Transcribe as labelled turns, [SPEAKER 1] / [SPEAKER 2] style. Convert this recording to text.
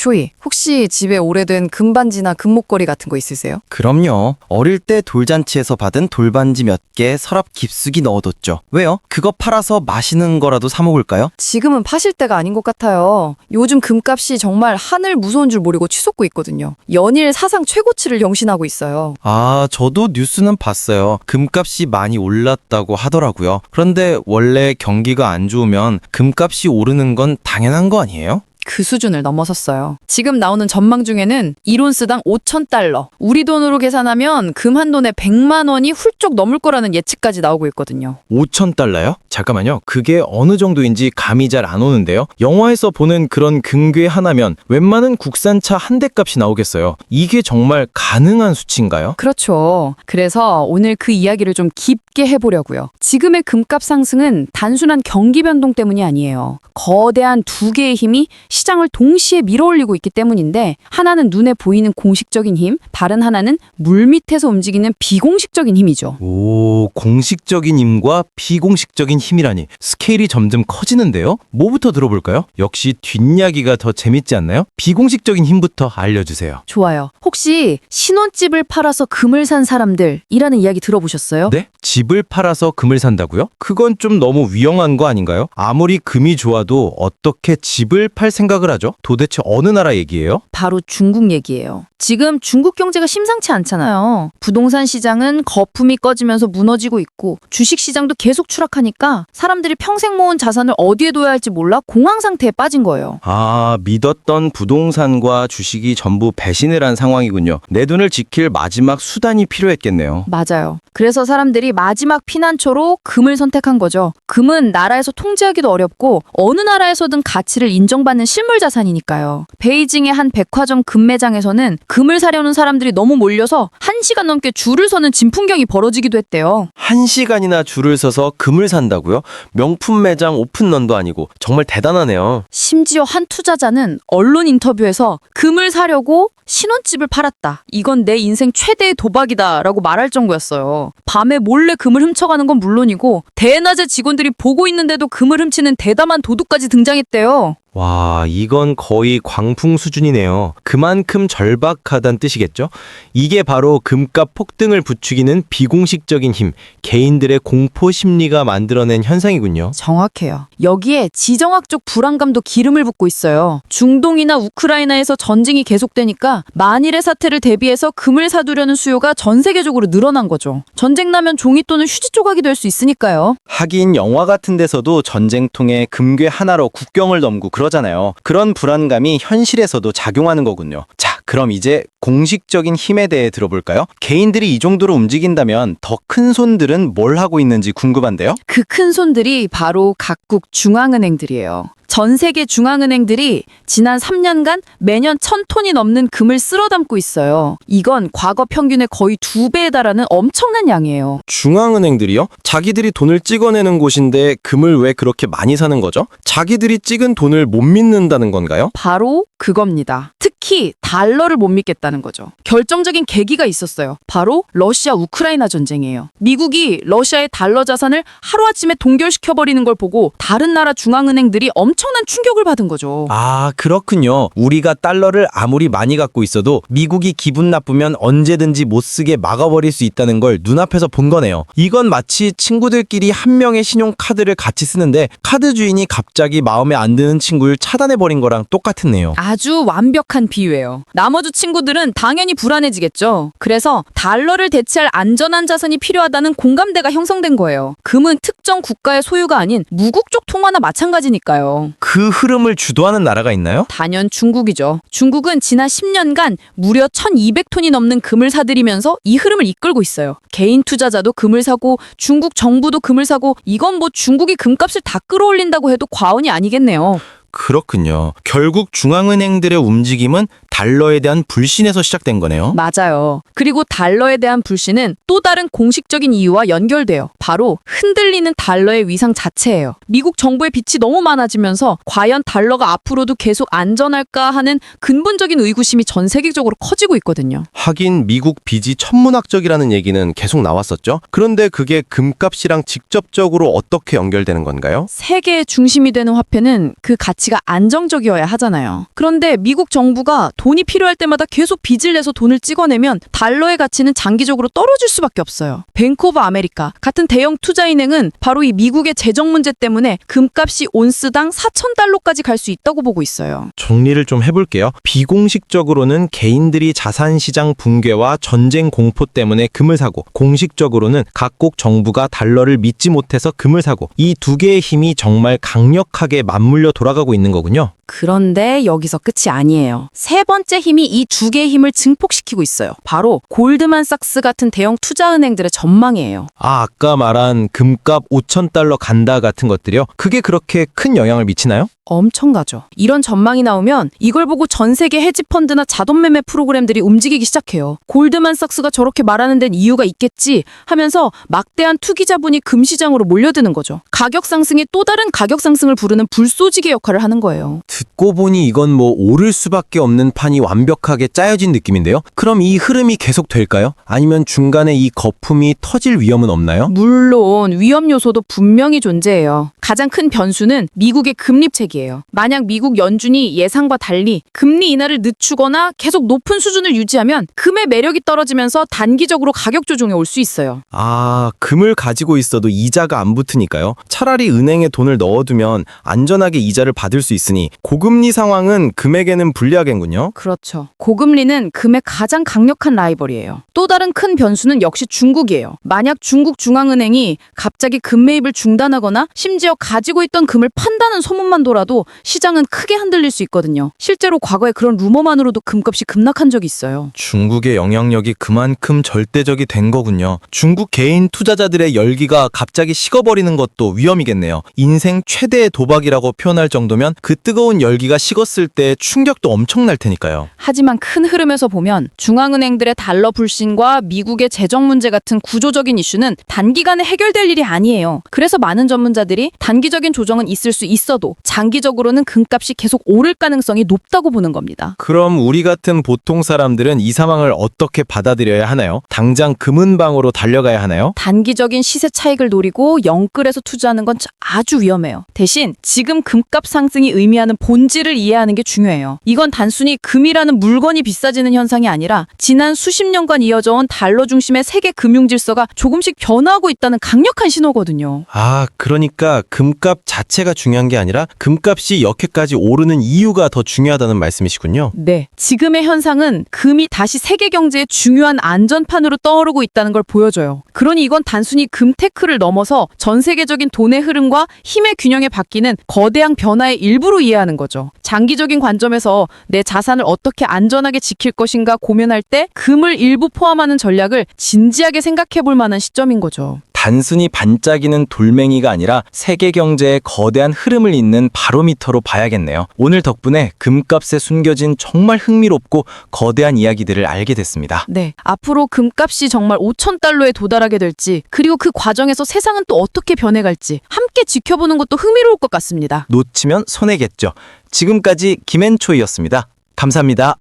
[SPEAKER 1] 초이, 혹시 집에 오래된 금반지나 금목걸이 같은 거 있으세요?
[SPEAKER 2] 그럼요. 어릴 때 돌잔치에서 받은 돌반지 몇 개 서랍 깊숙이 넣어뒀죠. 왜요? 그거 팔아서 마시는 거라도 사 먹을까요?
[SPEAKER 1] 지금은 파실 때가 아닌 것 같아요. 요즘 금값이 정말 하늘 무서운 줄 모르고 치솟고 있거든요. 연일 사상 최고치를 경신하고 있어요.
[SPEAKER 2] 아, 저도 뉴스는 봤어요. 금값이 많이 올랐다고 하더라고요. 그런데 원래 경기가 안 좋으면 금값이 오르는 건 당연한 거 아니에요?
[SPEAKER 1] 그 수준을 넘어섰어요. 지금 나오는 전망 중에는 1온스당 5,000달러, 우리 돈으로 계산하면 금 한 돈에 100만 원이 훌쩍 넘을 거라는 예측까지 나오고 있거든요.
[SPEAKER 3] 5,000달러요? 잠깐만요. 그게 어느 정도인지 감이 잘 안 오는데요. 영화에서 보는 그런 금괴 하나면 웬만한 국산차 한 대 값이 나오겠어요. 이게 정말 가능한 수치인가요?
[SPEAKER 1] 그렇죠. 그래서 오늘 그 이야기를 좀 깊게 해보려고요. 지금의 금값 상승은 단순한 경기 변동 때문이 아니에요. 거대한 두 개의 힘이 시장을 동시에 밀어올리고 있기 때문인데, 하나는 눈에 보이는 공식적인 힘, 다른 하나는 물밑에서 움직이는 비공식적인 힘이죠.
[SPEAKER 3] 오, 공식적인 힘과 비공식적인 힘이라니 스케일이 점점 커지는데요? 뭐부터 들어볼까요? 역시 뒷이야기가 더 재밌지 않나요? 비공식적인 힘부터 알려주세요.
[SPEAKER 1] 좋아요. 혹시 신혼집을 팔아서 금을 산 사람들이라는 이야기 들어보셨어요?
[SPEAKER 3] 네? 집을 팔아서 금을 산다고요? 그건 좀 너무 위험한 거 아닌가요? 아무리 금이 좋아도 어떻게 집을 팔 생각을 하죠? 도대체 어느 나라 얘기예요?
[SPEAKER 1] 바로 중국 얘기예요. 지금 중국 경제가 심상치 않잖아요. 부동산 시장은 거품이 꺼지면서 무너지고 있고, 주식 시장도 계속 추락하니까 사람들이 평생 모은 자산을 어디에 둬야 할지 몰라 공황 상태에 빠진 거예요.
[SPEAKER 3] 아, 믿었던 부동산과 주식이 전부 배신을 한 상황이군요. 내 돈을 지킬 마지막 수단이 필요했겠네요.
[SPEAKER 1] 맞아요. 그래서 사람들이 마지막 피난처로 금을 선택한 거죠. 금은 나라에서 통제하기도 어렵고 어느 나라에서든 가치를 인정받는 실물 자산이니까요. 베이징의 한 백화점 금 매장에서는 금을 사려는 사람들이 너무 몰려서 1시간 넘게 줄을 서는 진풍경이 벌어지기도 했대요.
[SPEAKER 3] 1시간이나 줄을 서서 금을 산다고요? 명품 매장 오픈런도 아니고 정말 대단하네요.
[SPEAKER 1] 심지어 한 투자자는 언론 인터뷰에서 금을 사려고 신혼집을 팔았다. 이건 내 인생 최대의 도박이다 라고 말할 정도였어요. 밤에 몰래 금을 훔쳐가는 건 물론이고 대낮에 직원들이 보고 있는데도 금을 훔치는 대담한 도둑까지 등장했대요.
[SPEAKER 3] 와, 이건 거의 광풍 수준이네요. 그만큼 절박하다는 뜻이겠죠? 이게 바로 금값 폭등을 부추기는 비공식적인 힘, 개인들의 공포 심리가 만들어낸 현상이군요.
[SPEAKER 1] 정확해요. 여기에 지정학적 불안감도 기름을 붓고 있어요. 중동이나 우크라이나에서 전쟁이 계속되니까 만일의 사태를 대비해서 금을 사두려는 수요가 전 세계적으로 늘어난 거죠. 전쟁 나면 종이또는 휴지 조각이 될 수 있으니까요.
[SPEAKER 3] 하긴 영화 같은 데서도 전쟁통에 금괴 하나로 국경을 넘고 그러잖아요. 그런 불안감이 현실에서도 작용하는 거군요. 자, 그럼 이제 공식적인 힘에 대해 들어볼까요? 개인들이 이 정도로 움직인다면 더 큰 손들은 뭘 하고 있는지 궁금한데요?
[SPEAKER 1] 그 큰 손들이 바로 각국 중앙은행들이에요. 전 세계 중앙은행들이 지난 3년간 매년 1,000톤이 넘는 금을 쓸어 담고 있어요. 이건 과거 평균의 거의 2배에 달하는 엄청난 양이에요.
[SPEAKER 3] 중앙은행들이요? 자기들이 돈을 찍어내는 곳인데 금을 왜 그렇게 많이 사는 거죠? 자기들이 찍은 돈을 못 믿는다는 건가요?
[SPEAKER 1] 바로 그겁니다. 특히 달러를 못 믿겠다는 거죠. 결정적인 계기가 있었어요. 바로 러시아 우크라이나 전쟁이에요. 미국이 러시아의 달러 자산을 하루아침에 동결시켜버리는 걸 보고 다른 나라 중앙은행들이 엄청난 충격을 받은 거죠.
[SPEAKER 3] 아, 그렇군요. 우리가 달러를 아무리 많이 갖고 있어도 미국이 기분 나쁘면 언제든지 못 쓰게 막아버릴 수 있다는 걸 눈앞에서 본 거네요. 이건 마치 친구들끼리 한 명의 신용카드를 같이 쓰는데 카드 주인이 갑자기 마음에 안 드는 친구를 차단해버린 거랑 똑같았네요.
[SPEAKER 1] 아주 완벽한 비유예요. 나머지 친구들은 당연히 불안해지겠죠. 그래서 달러를 대체할 안전한 자산이 필요하다는 공감대가 형성된 거예요. 금은 특정 국가의 소유가 아닌 무국적 통화나 마찬가지니까요.
[SPEAKER 3] 그 흐름을 주도하는 나라가 있나요?
[SPEAKER 1] 단연 중국이죠. 중국은 지난 10년간 무려 1,200톤이 넘는 금을 사들이면서 이 흐름을 이끌고 있어요. 개인 투자자도 금을 사고 중국 정부도 금을 사고, 이건 뭐 중국이 금값을 다 끌어올린다고 해도 과언이 아니겠네요.
[SPEAKER 3] 그렇군요. 결국 중앙은행들의 움직임은 달러에 대한 불신에서 시작된 거네요.
[SPEAKER 1] 맞아요. 그리고 달러에 대한 불신은 또 다른 공식적인 이유와 연결돼요. 바로 흔들리는 달러의 위상 자체예요. 미국 정부의 빚이 너무 많아지면서 과연 달러가 앞으로도 계속 안전할까 하는 근본적인 의구심이 전 세계적으로 커지고 있거든요.
[SPEAKER 4] 하긴 미국 빚이 천문학적이라는 얘기는 계속 나왔었죠. 그런데 그게 금값이랑 직접적으로 어떻게 연결되는 건가요?
[SPEAKER 1] 세계의 중심이 되는 화폐는 그 가치가 안정적이어야 하잖아요. 그런데 미국 정부가 돈이 필요할 때마다 계속 빚을 내서 돈을 찍어내면 달러의 가치는 장기적으로 떨어질 수밖에 없어요. 뱅크 오브 아메리카 같은 대형 투자은행은 바로 이 미국의 재정 문제 때문에 금값이 온스당 4,000달러까지 갈 수 있다고 보고 있어요.
[SPEAKER 3] 정리를 좀 해볼게요. 비공식적으로는 개인들이 자산시장 붕괴와 전쟁 공포 때문에 금을 사고, 공식적으로는 각국 정부가 달러를 믿지 못해서 금을 사고, 이 두 개의 힘이 정말 강력하게 맞물려 돌아가고 있는 거군요.
[SPEAKER 1] 그런데 여기서 끝이 아니에요. 세 번째 힘이 이 두 개의 힘을 증폭시키고 있어요. 바로 골드만삭스 같은 대형 투자은행들의 전망이에요.
[SPEAKER 3] 아까 말한 금값 5,000달러 간다 같은 것들이요? 그게 그렇게 큰 영향을 미치나요?
[SPEAKER 1] 엄청 가죠. 이런 전망이 나오면 이걸 보고 전 세계 헤지펀드나 자동매매 프로그램들이 움직이기 시작해요. 골드만삭스가 저렇게 말하는 데는 이유가 있겠지 하면서 막대한 투기자본이 금시장으로 몰려드는 거죠. 가격 상승이 또 다른 가격 상승을 부르는 불쏘지개 역할을 하는 거예요.
[SPEAKER 3] 듣고 보니 이건 뭐 오를 수밖에 없는 판이 완벽하게 짜여진 느낌인데요? 그럼 이 흐름이 계속 될까요? 아니면 중간에 이 거품이 터질 위험은 없나요?
[SPEAKER 1] 물론 위험 요소도 분명히 존재해요. 가장 큰 변수는 미국의 금리책이에요. 만약 미국 연준이 예상과 달리 금리 인하를 늦추거나 계속 높은 수준을 유지하면 금의 매력이 떨어지면서 단기적으로 가격 조정이 올 수 있어요.
[SPEAKER 3] 아, 금을 가지고 있어도 이자가 안 붙으니까요. 차라리 은행에 돈을 넣어두면 안전하게 이자를 받을 수 있으니 고금리 상황은 금에게는 불리하겠군요.
[SPEAKER 1] 그렇죠. 고금리는 금의 가장 강력한 라이벌이에요. 또 다른 큰 변수는 역시 중국이에요. 만약 중국 중앙은행이 갑자기 금 매입을 중단하거나 심지어 가지고 있던 금을 판다는 소문만 돌아도 시장은 크게 흔들릴 수 있거든요. 실제로 과거에 그런 루머만으로도 금값이 급락한 적이 있어요.
[SPEAKER 3] 중국의 영향력이 그만큼 절대적이 된 거군요. 중국 개인 투자자들의 열기가 갑자기 식어버리는 것도 위험이겠네요. 인생 최대의 도박이라고 표현할 정도면 그 뜨거운 열기가 식었을 때 충격도 엄청날 테니까요.
[SPEAKER 1] 하지만 큰 흐름에서 보면 중앙은행들의 달러 불신과 미국의 재정 문제 같은 구조적인 이슈는 단기간에 해결될 일이 아니에요. 그래서 많은 전문자들이 단기적인 조정은 있을 수 있어도 장기적으로는 금값이 계속 오를 가능성이 높다고 보는 겁니다.
[SPEAKER 3] 그럼 우리 같은 보통 사람들은 이 상황을 어떻게 받아들여야 하나요? 당장 금은방으로 달려가야 하나요?
[SPEAKER 1] 단기적인 시세 차익을 노리고 영끌에서 투자하는 건 아주 위험해요. 대신 지금 금값 상승이 의미하는 본질을 이해하는 게 중요해요. 이건 단순히 금이라는 물건이 비싸지는 현상이 아니라 지난 수십 년간 이어져 온 달러 중심의 세계 금융 질서가 조금씩 변화하고 있다는 강력한 신호거든요.
[SPEAKER 3] 아, 그러니까 금값 자체가 중요한 게 아니라 금값이 여기까지 오르는 이유가 더 중요하다는 말씀이시군요.
[SPEAKER 1] 네. 지금의 현상은 금이 다시 세계 경제의 중요한 안전판으로 떠오르고 있다는 걸 보여줘요. 그러니 이건 단순히 금테크를 넘어서 전 세계적인 돈의 흐름과 힘의 균형에 바뀌는 거대한 변화의 일부로 이해하는 거죠. 장기적인 관점에서 내 자산을 어떻게 안전하게 지킬 것인가 고민할 때 금을 일부 포함하는 전략을 진지하게 생각해 볼 만한 시점인 거죠.
[SPEAKER 3] 단순히 반짝이는 돌멩이가 아니라 세계 경제의 거대한 흐름을 잇는 바로미터로 봐야겠네요. 오늘 덕분에 금값에 숨겨진 정말 흥미롭고 거대한 이야기들을 알게 됐습니다.
[SPEAKER 1] 네. 앞으로 금값이 정말 5,000달러에 도달하게 될지, 그리고 그 과정에서 세상은 또 어떻게 변해갈지 함께 지켜보는 것도 흥미로울 것 같습니다.
[SPEAKER 3] 놓치면 손해겠죠. 지금까지 김앤초이였습니다. 감사합니다.